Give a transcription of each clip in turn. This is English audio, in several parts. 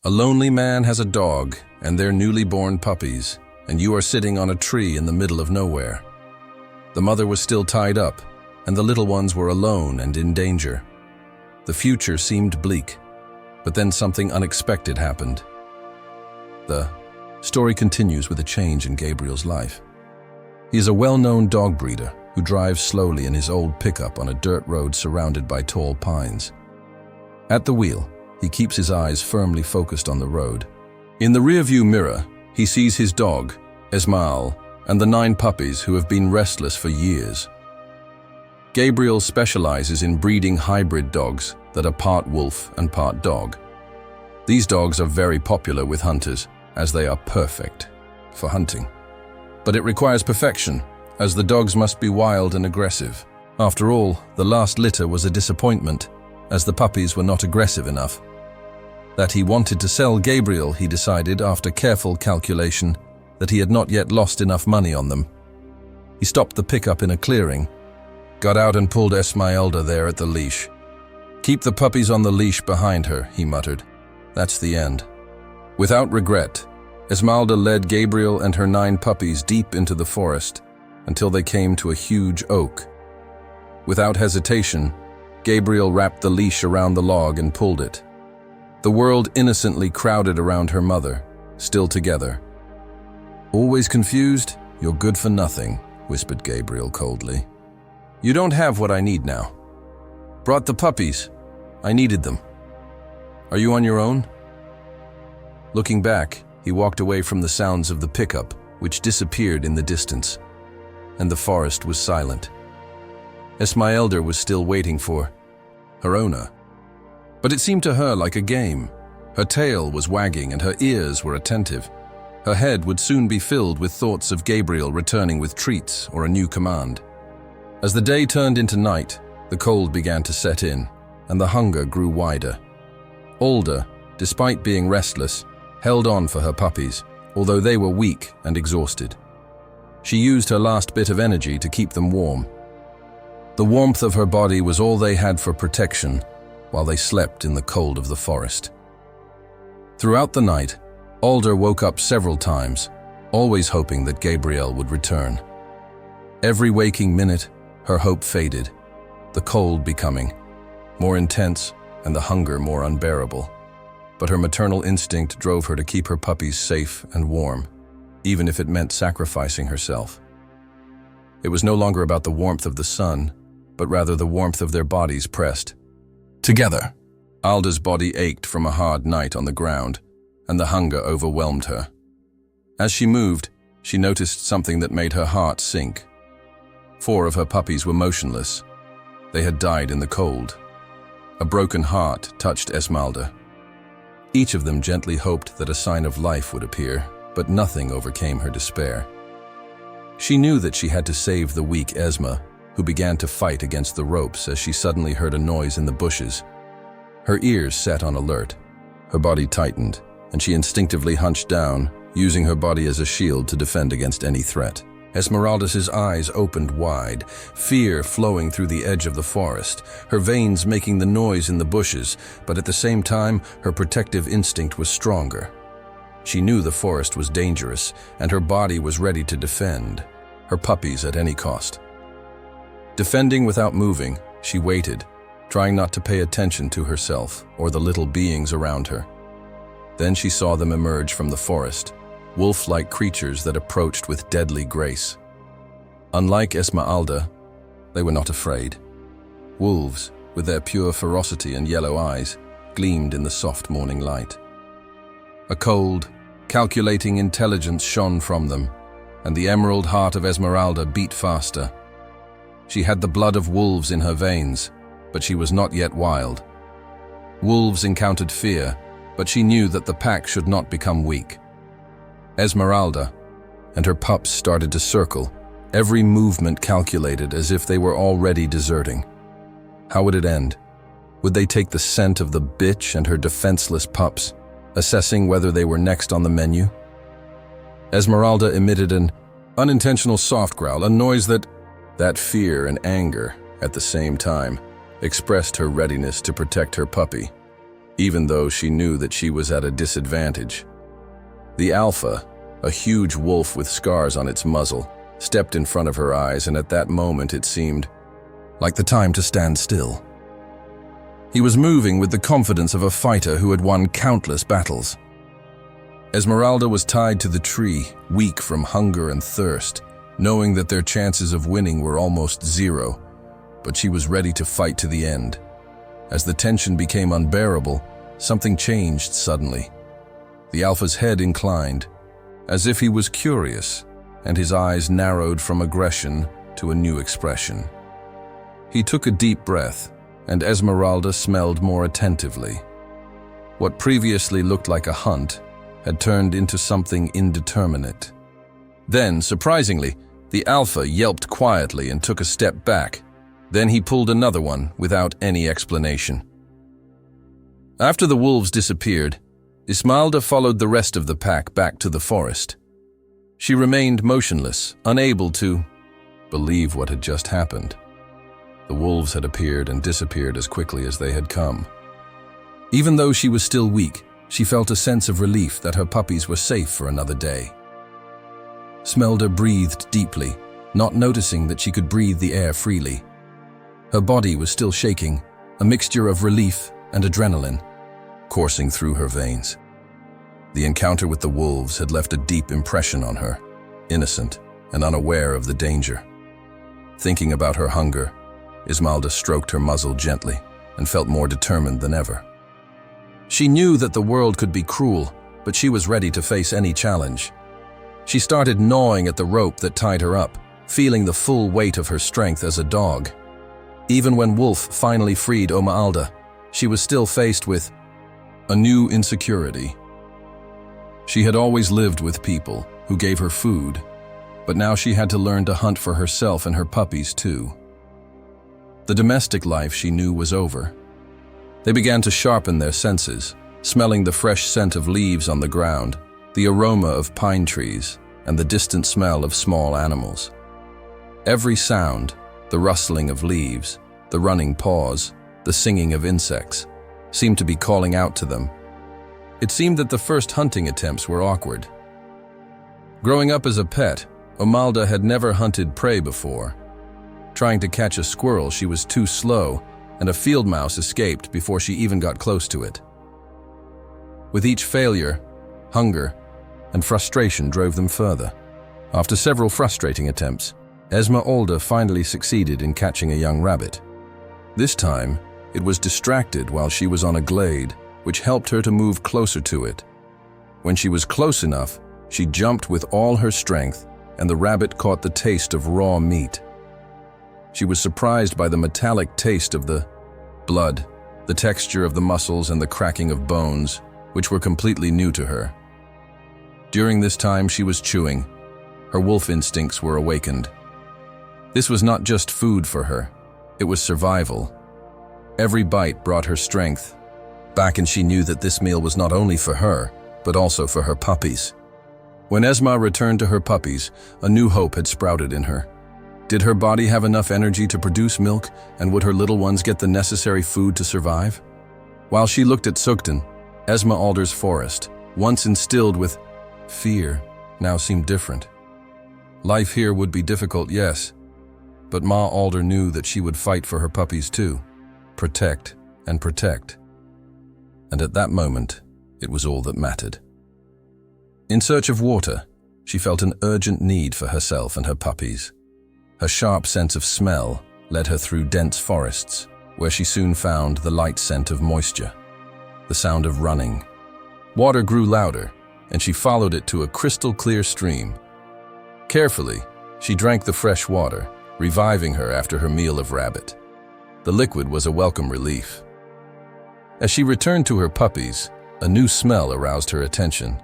A lonely man has a dog and their newly born puppies, and you are sitting on a tree in the middle of nowhere. The mother was still tied up, and the little ones were alone and in danger. The future seemed bleak, but then something unexpected happened. The story continues with a change in Gabriel's life. He is a well-known dog breeder who drives slowly in his old pickup on a dirt road surrounded by tall pines. At the wheel, he keeps his eyes firmly focused on the road. In the rearview mirror, he sees his dog, Esmail, and the 9 puppies who have been restless for years. Gabriel specializes in breeding hybrid dogs that are part wolf and part dog. These dogs are very popular with hunters, as they are perfect for hunting. But it requires perfection, as the dogs must be wild and aggressive. After all, the last litter was a disappointment, as the puppies were not aggressive enough. That he wanted to sell Gabriel, he decided after careful calculation that he had not yet lost enough money on them. He stopped the pickup in a clearing, got out and pulled Esmeralda there at the leash. "Keep the puppies on the leash behind her," he muttered. "That's the end." Without regret, Esmeralda led Gabriel and her 9 puppies deep into the forest until they came to a huge oak. Without hesitation, Gabriel wrapped the leash around the log and pulled it. The world innocently crowded around her mother, still together. "Always confused? You're good for nothing," whispered Gabriel coldly. "You don't have what I need now. Brought the puppies. I needed them. Are you on your own?" Looking back, he walked away from the sounds of the pickup, which disappeared in the distance, and the forest was silent. Esmeralda was still waiting for her owner. But it seemed to her like a game. Her tail was wagging and her ears were attentive. Her head would soon be filled with thoughts of Gabriel returning with treats or a new command. As the day turned into night, the cold began to set in, and the hunger grew wider. Alda, despite being restless, held on for her puppies, although they were weak and exhausted. She used her last bit of energy to keep them warm. The warmth of her body was all they had for protection while they slept in the cold of the forest. Throughout the night, Alda woke up several times, always hoping that Gabriel would return. Every waking minute, her hope faded, the cold becoming more intense and the hunger more unbearable. But her maternal instinct drove her to keep her puppies safe and warm, even if it meant sacrificing herself. It was no longer about the warmth of the sun, but rather the warmth of their bodies pressed together. Alda's body ached from a hard night on the ground, and the hunger overwhelmed her. As she moved, she noticed something that made her heart sink. 4 of her puppies were motionless. They had died in the cold. A broken heart touched Esmeralda. Each of them gently hoped that a sign of life would appear, but nothing overcame her despair. She knew that she had to save the weak Esma, who began to fight against the ropes as she suddenly heard a noise in the bushes. Her ears set on alert. Her body tightened, and she instinctively hunched down, using her body as a shield to defend against any threat. Esmeralda's eyes opened wide, fear flowing through the edge of the forest, her veins making the noise in the bushes, but at the same time, her protective instinct was stronger. She knew the forest was dangerous, and her body was ready to defend her puppies at any cost. Defending without moving, she waited, trying not to pay attention to herself or the little beings around her. Then she saw them emerge from the forest, wolf-like creatures that approached with deadly grace. Unlike Esmeralda, they were not afraid. Wolves, with their pure ferocity and yellow eyes, gleamed in the soft morning light. A cold, calculating intelligence shone from them, and the emerald heart of Esmeralda beat faster. She had the blood of wolves in her veins, but she was not yet wild. Wolves encountered fear, but she knew that the pack should not become weak. Esmeralda and her pups started to circle, every movement calculated as if they were already deserting. How would it end? Would they take the scent of the bitch and her defenseless pups, assessing whether they were next on the menu? Esmeralda emitted an unintentional soft growl, a noise that fear and anger, at the same time, expressed her readiness to protect her puppy. even though she knew that she was at a disadvantage. The alpha, a huge wolf with scars on its muzzle, stepped in front of her eyes, and at that moment it seemed like the time to stand still. He was moving with the confidence of a fighter who had won countless battles. Esmeralda was tied to the tree, weak from hunger and thirst, knowing that their chances of winning were almost zero, but she was ready to fight to the end. As the tension became unbearable, something changed suddenly. The alpha's head inclined, as if he was curious, and his eyes narrowed from aggression to a new expression. He took a deep breath, and Esmeralda smelled more attentively. What previously looked like a hunt had turned into something indeterminate. Then, surprisingly, the alpha yelped quietly and took a step back. Then he pulled another one without any explanation. After the wolves disappeared, Esmeralda followed the rest of the pack back to the forest. She remained motionless, unable to believe what had just happened. The wolves had appeared and disappeared as quickly as they had come. Even though she was still weak, she felt a sense of relief that her puppies were safe for another day. Esmeralda breathed deeply, not noticing that she could breathe the air freely. Her body was still shaking, a mixture of relief and adrenaline coursing through her veins. The encounter with the wolves had left a deep impression on her, innocent and unaware of the danger. Thinking about her hunger, Esmeralda stroked her muzzle gently and felt more determined than ever. She knew that the world could be cruel, but she was ready to face any challenge. She started gnawing at the rope that tied her up, feeling the full weight of her strength as a dog. Even when Wolf finally freed Esmeralda, she was still faced with a new insecurity. She had always lived with people who gave her food, but now she had to learn to hunt for herself and her puppies too. The domestic life she knew was over. They began to sharpen their senses, smelling the fresh scent of leaves on the ground, the aroma of pine trees, and the distant smell of small animals. Every sound, the rustling of leaves, the running paws, the singing of insects, seemed to be calling out to them. It seemed that the first hunting attempts were awkward. Growing up as a pet, Esmeralda had never hunted prey before. Trying to catch a squirrel, she was too slow, and a field mouse escaped before she even got close to it. With each failure, hunger and frustration drove them further. After several frustrating attempts, Esmeralda finally succeeded in catching a young rabbit. This time, it was distracted while she was on a glade, which helped her to move closer to it. When she was close enough, she jumped with all her strength, and the rabbit caught the taste of raw meat. She was surprised by the metallic taste of the blood, the texture of the muscles, and the cracking of bones, which were completely new to her. During this time, she was chewing. Her wolf instincts were awakened. This was not just food for her, it was survival. Every bite brought her strength back, and she knew that this meal was not only for her, but also for her puppies. When Esma returned to her puppies, a new hope had sprouted in her. Did her body have enough energy to produce milk, and would her little ones get the necessary food to survive? While she looked at Sugden, Esmeralda's forest, once instilled with fear, now seemed different. Life here would be difficult, yes, but Ma Alder knew that she would fight for her puppies too, protect and protect. And at that moment, it was all that mattered. In search of water, she felt an urgent need for herself and her puppies. Her sharp sense of smell led her through dense forests, where she soon found the light scent of moisture, the sound of running. Water grew louder, and she followed it to a crystal-clear stream. Carefully, she drank the fresh water, reviving her after her meal of rabbit. The liquid was a welcome relief. As she returned to her puppies, a new smell aroused her attention.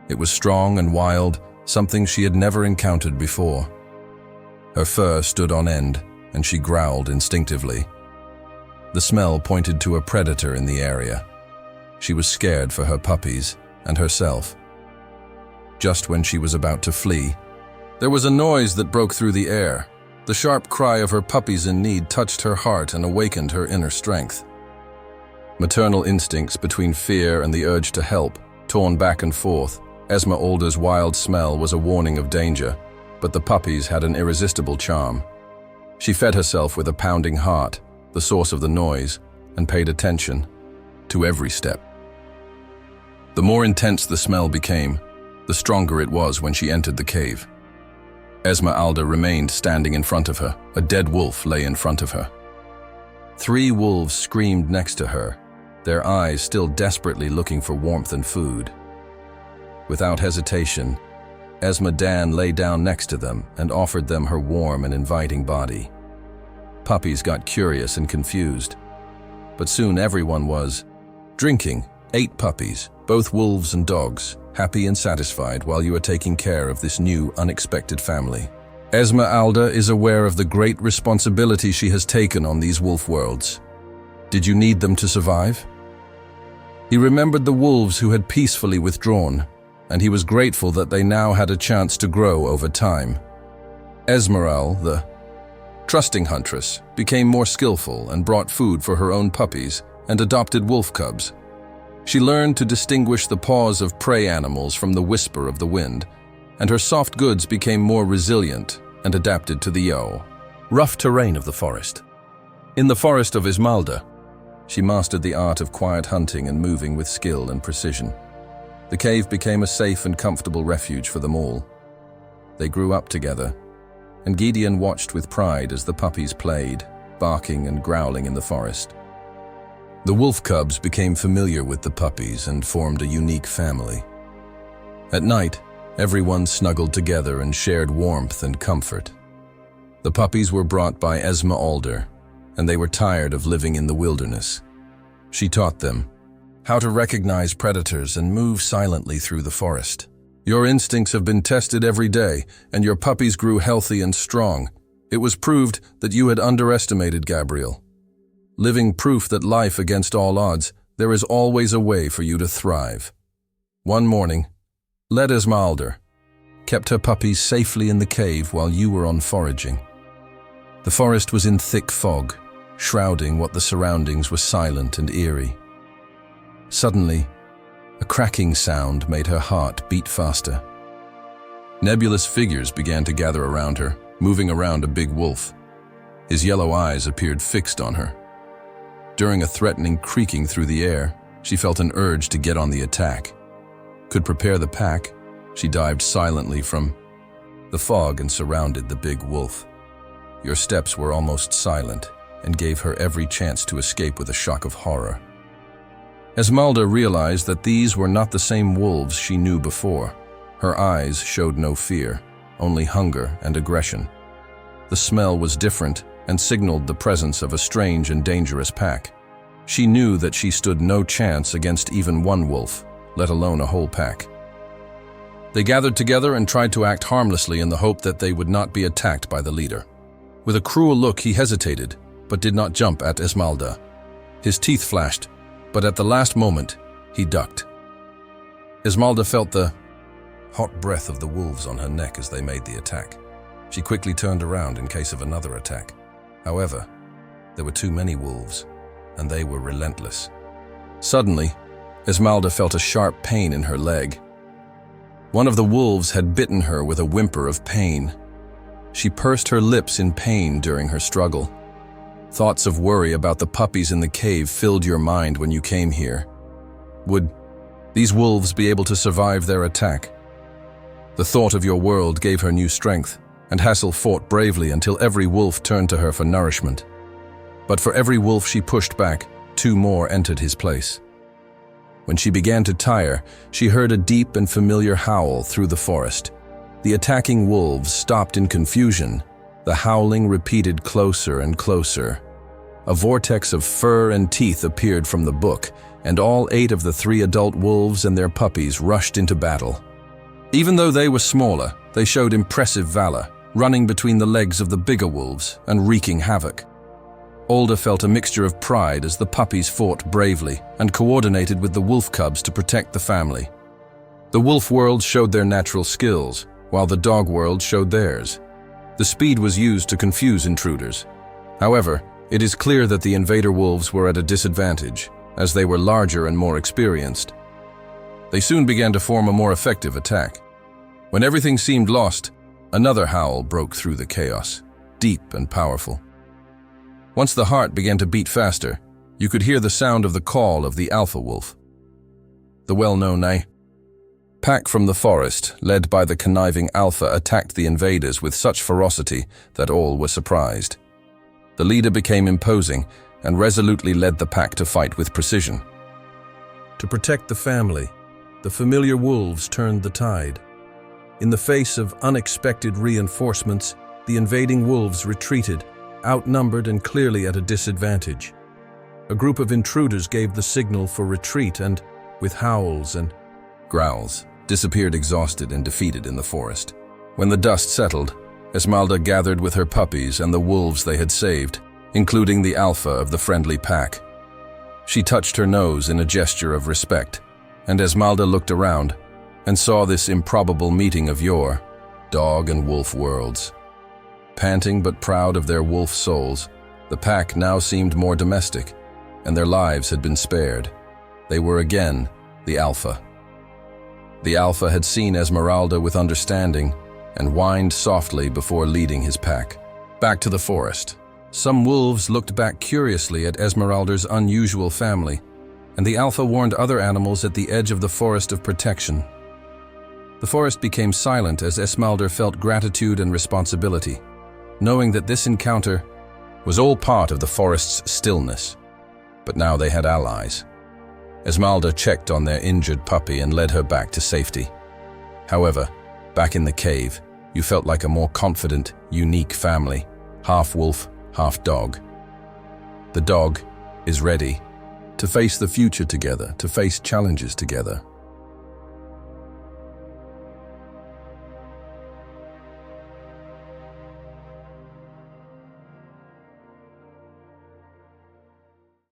It was strong and wild, something she had never encountered before. Her fur stood on end, and she growled instinctively. The smell pointed to a predator in the area. She was scared for her puppies and herself. Just when she was about to flee, there was a noise that broke through the air. The sharp cry of her puppies in need touched her heart and awakened her inner strength. Maternal instincts between fear and the urge to help, torn back and forth. Esmeralda's wild smell was a warning of danger, but the puppies had an irresistible charm. She fed herself with a pounding heart, the source of the noise, and paid attention to every step. The more intense the smell became, the stronger it was when she entered the cave. Esmeralda remained standing in front of her. A dead wolf lay in front of her. 3 wolves screamed next to her, their eyes still desperately looking for warmth and food. Without hesitation, Esmeralda lay down next to them and offered them her warm and inviting body. Puppies got curious and confused, but soon everyone was drinking. 8 puppies, both wolves and dogs, happy and satisfied while you are taking care of this new, unexpected family. Esmeralda is aware of the great responsibility she has taken on these wolf worlds. Did you need them to survive? He remembered the wolves who had peacefully withdrawn, and he was grateful that they now had a chance to grow over time. Esmeralda, the trusting huntress, became more skillful and brought food for her own puppies and adopted wolf cubs. She learned to distinguish the paws of prey animals from the whisper of the wind, and her soft goods became more resilient and adapted to the rough terrain of the forest. In the forest of Esmeralda, she mastered the art of quiet hunting and moving with skill and precision. The cave became a safe and comfortable refuge for them all. They grew up together, and Gideon watched with pride as the puppies played, barking and growling in the forest. The wolf cubs became familiar with the puppies and formed a unique family. At night, everyone snuggled together and shared warmth and comfort. The puppies were brought by Esmeralda, and they were tired of living in the wilderness. She taught them how to recognize predators and move silently through the forest. Your instincts have been tested every day, and your puppies grew healthy and strong. It was proved that you had underestimated Gabriel. Living proof that life against all odds, there is always a way for you to thrive. One morning, Esmeralda kept her puppies safely in the cave while you were on foraging. The forest was in thick fog, shrouding what the surroundings were silent and eerie. Suddenly, a cracking sound made her heart beat faster. Nebulous figures began to gather around her, moving around a big wolf. His yellow eyes appeared fixed on her. During a threatening creaking through the air, she felt an urge to get on the attack. Could prepare the pack, she dived silently from the fog and surrounded the big wolf. Your steps were almost silent and gave her every chance to escape with a shock of horror. Esmeralda realized that these were not the same wolves she knew before. Her eyes showed no fear, only hunger and aggression. The smell was different and signaled the presence of a strange and dangerous pack. She knew that she stood no chance against even one wolf, let alone a whole pack. They gathered together and tried to act harmlessly in the hope that they would not be attacked by the leader. With a cruel look, he hesitated, but did not jump at Esmeralda. His teeth flashed, but at the last moment, he ducked. Esmeralda felt the hot breath of the wolves on her neck as they made the attack. She quickly turned around in case of another attack. However, there were too many wolves, and they were relentless. Suddenly, Esmeralda felt a sharp pain in her leg. One of the wolves had bitten her with a whimper of pain. She pursed her lips in pain during her struggle. Thoughts of worry about the puppies in the cave filled your mind when you came here. Would these wolves be able to survive their attack? The thought of your world gave her new strength, and Hassel fought bravely until every wolf turned to her for nourishment. But for every wolf she pushed back, 2 more entered his place. When she began to tire, she heard a deep and familiar howl through the forest. The attacking wolves stopped in confusion. The howling repeated closer and closer. A vortex of fur and teeth appeared from the book, and all 8 of the 3 adult wolves and their puppies rushed into battle. Even though they were smaller, they showed impressive valor, running between the legs of the bigger wolves and wreaking havoc. Alda felt a mixture of pride as the puppies fought bravely and coordinated with the wolf cubs to protect the family. The wolf world showed their natural skills, while the dog world showed theirs. The speed was used to confuse intruders. However, it is clear that the invader wolves were at a disadvantage. as they were larger and more experienced. They soon began to form a more effective attack. When everything seemed lost, another howl broke through the chaos, deep and powerful. Once the heart began to beat faster, you could hear the sound of the call of the alpha wolf. The well-known pack from the forest, led by the conniving alpha, attacked the invaders with such ferocity that all were surprised. The leader became imposing and resolutely led the pack to fight with precision. To protect the family, the familiar wolves turned the tide. In the face of unexpected reinforcements, the invading wolves retreated, outnumbered and clearly at a disadvantage. A group of intruders gave the signal for retreat and, with howls and growls, disappeared exhausted and defeated in the forest. When the dust settled, Esmeralda gathered with her puppies and the wolves they had saved, including the alpha of the friendly pack. She touched her nose in a gesture of respect, and Esmeralda looked around and saw this improbable meeting of your dog and wolf worlds. Panting but proud of their wolf souls, the pack now seemed more domestic, and their lives had been spared. They were again the alpha. The alpha had seen Esmeralda with understanding and whined softly before leading his pack. Back to the forest. Some wolves looked back curiously at Esmeralda's unusual family, and the alpha warned other animals at the edge of the forest of protection. The forest became silent as Esmeralda felt gratitude and responsibility, knowing that this encounter was all part of the forest's stillness. But now they had allies. Esmeralda checked on their injured puppy and led her back to safety. However, back in the cave, you felt like a more confident, unique family, half wolf, half dog. The dog is ready to face the future together, to face challenges together.